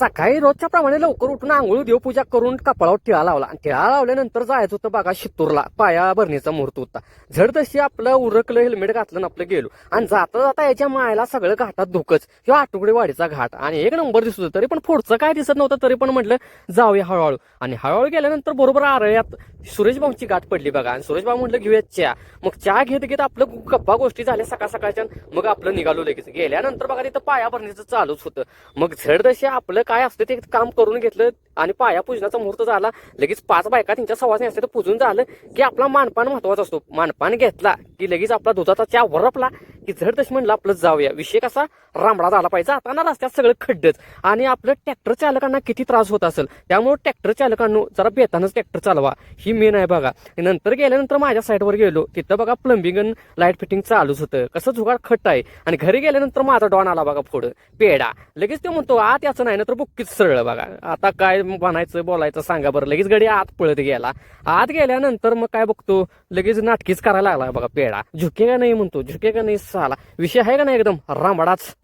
सकाळी रोजच्या प्रमाणे लवकर उठून आंघोळ देवपूजा करून कपाळावर टिळा लावला. टिळा लावल्यानंतर जायचं होतं बघा शित्तूरला, पाया भरणीचा मुहूर्त होता. झड तशी आपलं उरकलं, हेल्मेट घातलं आणि आपलं गेलो. आणि जाता जाता याच्या मायला सगळं घाटात धुकच, किंवा आटुकडे वाडीचा घाट आणि एक नंबर दिसत होता. तरी पण पुढचं काय दिसत नव्हतं, तरी पण म्हटलं जाऊया हळूहळू. आणि हळूहळू गेल्यानंतर बरोबर आरळ्यात सुरेशभाऊंची गाठ पडली बघा. आणि सुरेशभाऊ म्हटलं घेऊया चहा. मग चहा घेत घेत आपलं गप्पा गोष्टी झाल्या सकाळ सकाळच्या. मग आपलं निघालो लगेच. गेल्यानंतर बघा तिथं पाया भरणीचं चालूच होतं. मग झड तशी आपलं काय असतं ते काम करून घेतलं आणि पाया पूजनाचा मुहूर्त झाला. लगेच 5 बायका त्यांच्या सवासणी असते तर पूजून झालं की आपला मानपान महत्वाचा असतो. मानपान घेतला की लगेच आपला दुधाचा चहा वरपला की झड तशी म्हणलं आपलं जाऊया. विषय कसा रामडा झाला पाहिजे. आता रस्त्यात सगळं खड्डच आणि आपलं ट्रॅक्टर चालकांना किती त्रास होत असेल, त्यामुळे ट्रॅक्टर चालकांना जरा बेतानच ट्रॅक्टर चालवा, ही मेन आहे बघा. नंतर गेल्यानंतर माझ्या साईडवर गेलो, तिथं बघा प्लंबिंग आणि लाईट फिटिंग चालूच होतं. कसं जुगाड खट्ट आहे. आणि घरी गेल्यानंतर माझा डॉन आला बघा पुढं पेडा. लगेच ते म्हणतो आत याचं नाही ना तर बुक्कीच सरळ बघा. आता काय बनायचं बोलायचं सांगा बरं. लगेच गडी आत पळत गेला. आत गेल्यानंतर मग काय बघतो, लगेच नाटकीच करायला लागला बघा पेडा. झुके का नाही म्हणतो, झुके का नाही साला. विषय आहे का नाही एकदम रामडाच.